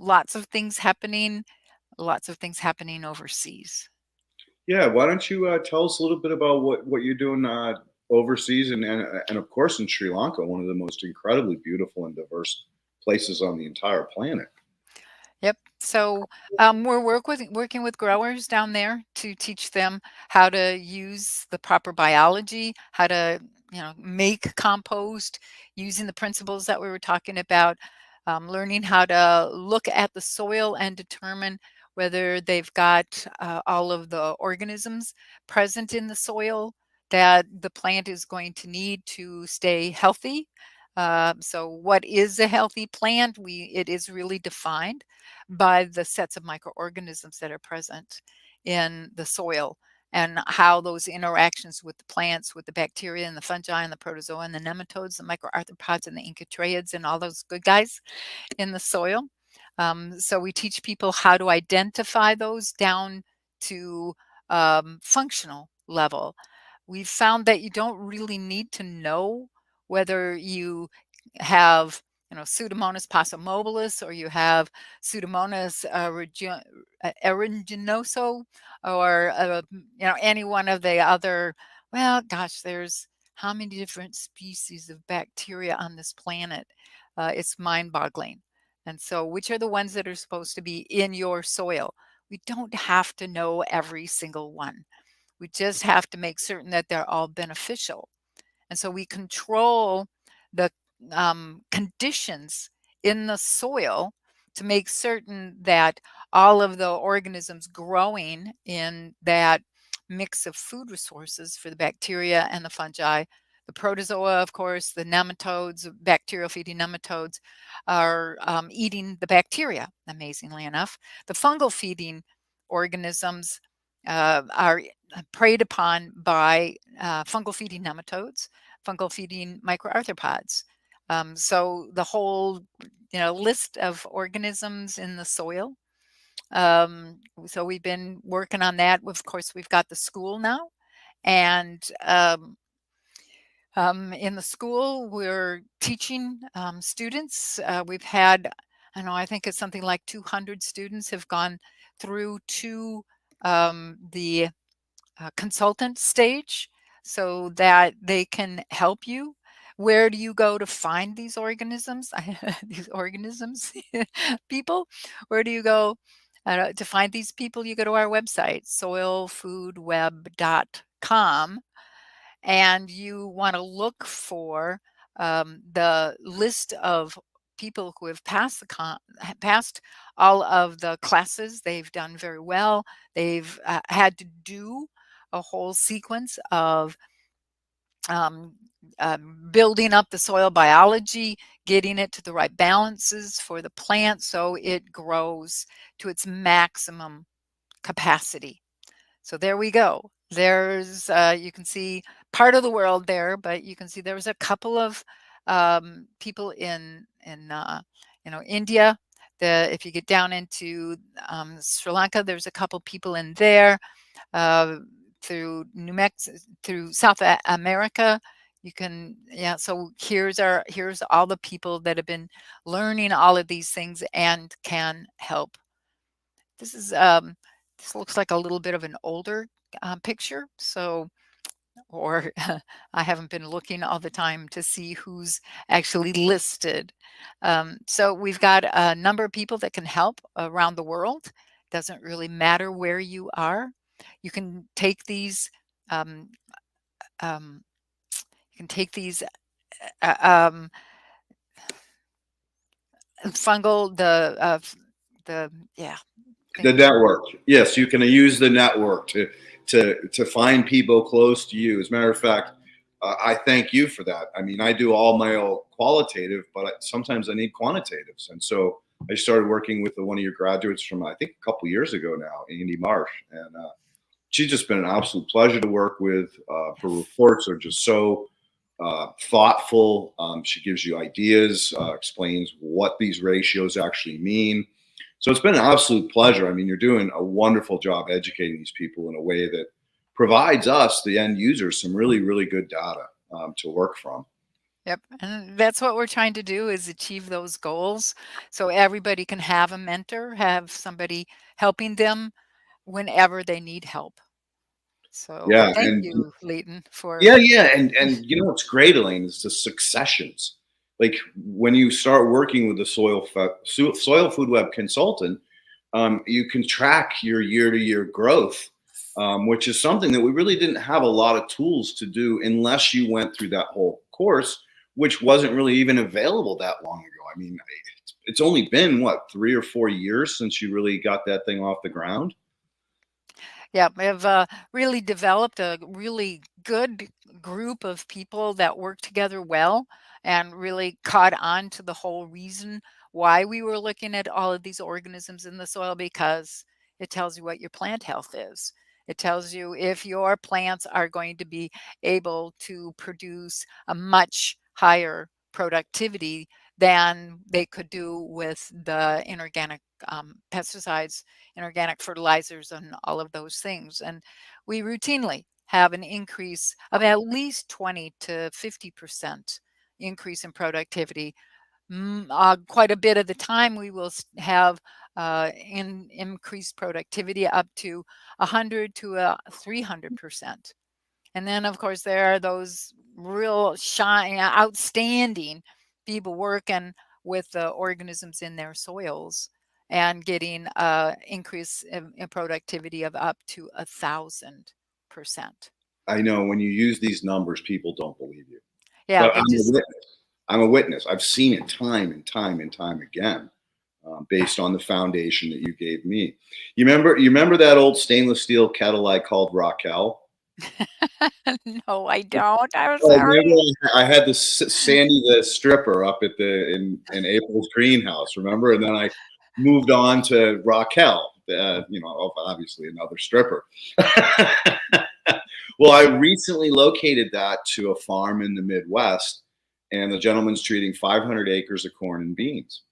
lots of things happening, overseas. Yeah, why don't you tell us a little bit about what you're doing overseas and of course in Sri Lanka, one of the most incredibly beautiful and diverse places on the entire planet. Yep. So we're working with growers down there to teach them how to use the proper biology, how to make compost using the principles that we were talking about, learning how to look at the soil and determine whether they've got all of the organisms present in the soil that the plant is going to need to stay healthy. So what is a healthy plant? It is really defined by the sets of microorganisms that are present in the soil and how those interactions with the plants, with the bacteria and the fungi and the protozoa and the nematodes, the microarthropods and the enchytraeids and all those good guys in the soil. So we teach people how to identify those down to functional level. We've found that you don't really need to know whether you have Pseudomonas passomobilis, or you have Pseudomonas aeruginoso, or any one of the other. Well, gosh, there's how many different species of bacteria on this planet? It's mind-boggling. And so, which are the ones that are supposed to be in your soil? We don't have to know every single one. We just have to make certain that they're all beneficial. And so we control the conditions in the soil to make certain that all of the organisms growing in that mix of food resources for the bacteria and the fungi, the protozoa, of course, the nematodes, bacterial feeding nematodes, are eating the bacteria, amazingly enough. The fungal feeding organisms are preyed upon by fungal feeding nematodes, fungal feeding microarthropods. So the whole list of organisms in the soil. So we've been working on that. Of course, we've got the school now, and in the school, we're teaching students. We've had, I think it's something like 200 students have gone through to the consultant stage so that they can help you. Where do you go to find these organisms? These organisms, people, where do you go to find these people? You go to our website, soilfoodweb.com, and you want to look for the list of people who have passed all of the classes. They've done very well. They've had to do a whole sequence of um, building up the soil biology, getting it to the right balances for the plant so it grows to its maximum capacity. So there we go. There's, you can see part of the world there, but you can see there was a couple of people in India. If you get down into Sri Lanka, there's a couple people in there. Through New Mexico, through South America, you can, yeah. So here's all the people that have been learning all of these things and can help. This is this looks like a little bit of an older picture, so, or I haven't been looking all the time to see who's actually listed. So we've got a number of people that can help around the world. Doesn't really matter where you are. You can take these. Um, um, you can take these uh, um, fungal the yeah. The network. Yes, you can use the network to find people close to you. As a matter of fact, I thank you for that. I mean, I do all my own qualitative, but sometimes I need quantitatives, and so I started working with one of your graduates from I think a couple years ago now, Andy Marsh, and she's just been an absolute pleasure to work with. Her Yes. reports are just so thoughtful. She gives you ideas, explains what these ratios actually mean. So it's been an absolute pleasure. I mean, you're doing a wonderful job educating these people in a way that provides us, the end users, some really, really good data to work from. Yep, and that's what we're trying to do is achieve those goals so everybody can have a mentor, have somebody helping them whenever they need help. So Yeah, thank and you, Leighton, for yeah, and you know what's great, Elaine, is the successions. Like when you start working with the soil food web consultant, you can track your year to year growth, which is something that we really didn't have a lot of tools to do unless you went through that whole course, which wasn't really even available that long ago. I mean, it's only been what 3 or 4 years since you really got that thing off the ground. Yeah, I've really developed a really good group of people that work together well and really caught on to the whole reason why we were looking at all of these organisms in the soil because it tells you what your plant health is. It tells you if your plants are going to be able to produce a much higher productivity than they could do with the inorganic pesticides, inorganic fertilizers, and all of those things. And we routinely have an increase of at least 20 to 50% increase in productivity. Quite a bit of the time, we will have increased productivity up to 100 to 300%. And then, of course, there are those real outstanding people working with the organisms in their soils and getting increase in productivity of up to 1,000%. I know when you use these numbers, people don't believe you, Yeah, but they just I'm a witness. I've seen it time and time and time again, based on the foundation that you gave me. You remember that old stainless steel kettle I called Raquel? no, I don't. I'm Oh, remember sorry. I had the Sandy the stripper up at the in April's greenhouse. Remember, and then I moved on to Raquel. You know, obviously another stripper. Well, I recently located that to a farm in the Midwest, and the gentleman's treating 500 acres of corn and beans.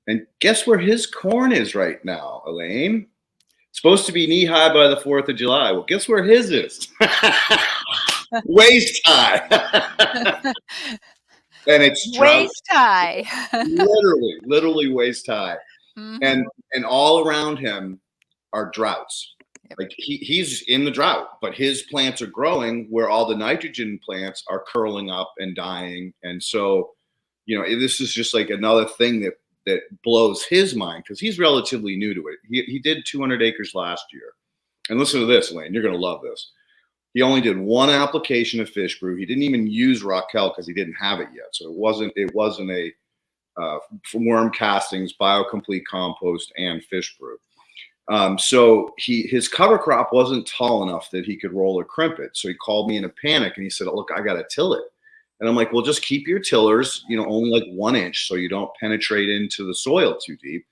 And guess where his corn is right now, Elaine? It's supposed to be knee high by the 4th of July. Well, guess where his is? Waist high. And it's drought, Waist high. literally waist high. hmm And all around him are droughts. Yep. Like he's in the drought, but his plants are growing where all the nitrogen plants are curling up and dying. And so, you know, this is just like another thing that blows his mind because he's relatively new to it. He did 200 acres last year. And listen to this, Lane, you're going to love this. He only did one application of fish brew. He didn't even use Raquel because he didn't have it yet. So it wasn't a worm castings, biocomplete compost, and fish brew. So his cover crop wasn't tall enough that he could roll or crimp it. So he called me in a panic and he said, "Look, I got to till it." And I'm like, "Well, just keep your tillers, you know, only like 1 inch so you don't penetrate into the soil too deep,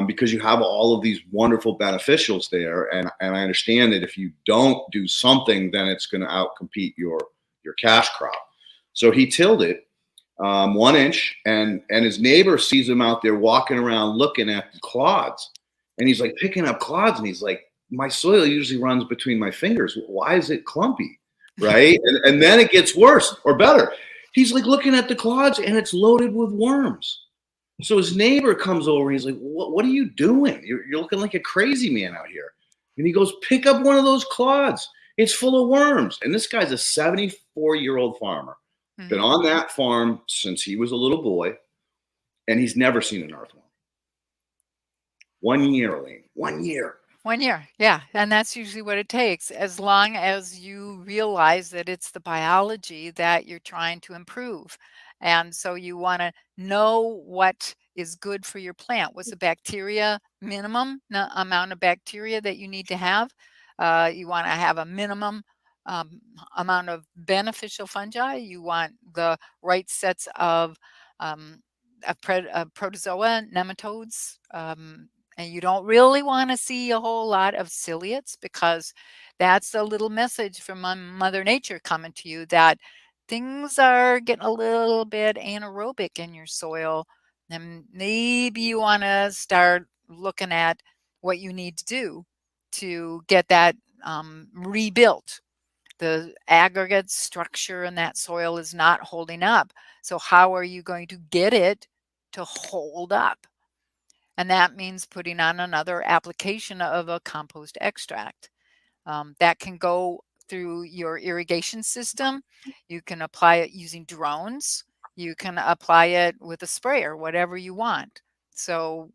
because you have all of these wonderful beneficials there. And I understand that if you don't do something, then it's going to outcompete your cash crop." So he tilled it 1 inch, and his neighbor sees him out there walking around looking at the clods, and he's like picking up clods, and he's like, "My soil usually runs between my fingers. Why is it clumpy?" Right? And then it gets worse or better. He's like looking at the clods, and it's loaded with worms. So his neighbor comes over, and he's like, "What are you doing? You're looking like a crazy man out here." And he goes, "Pick up one of those clods. It's full of worms." And this guy's a 74-year-old farmer, been hmm on that farm since he was a little boy, and he's never seen an earthworm. 1 year, Elaine. 1 year. 1 year, yeah, and that's usually what it takes, as long as you realize that it's the biology that you're trying to improve. And so you want to know what is good for your plant. What's the bacteria minimum amount of bacteria that you need to have? You want to have a minimum um, amount of beneficial fungi. You want the right sets um, of protozoa, nematodes. And you don't really want to see a whole lot of ciliates because that's a little message from Mother Nature coming to you that things are getting a little bit anaerobic in your soil. And maybe you want to start looking at what you need to do to get that rebuilt. the aggregate structure in that soil is not holding up. So how are you going to get it to hold up? And that means putting on another application of a compost extract. That can go through your irrigation system. You can apply it using drones. You can apply it with a sprayer, whatever you want. So,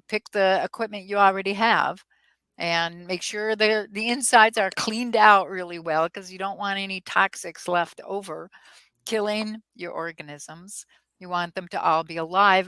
pick the equipment you already have and make sure the insides are cleaned out really well, because you don't want any toxics left over killing your organisms. You want them to all be alive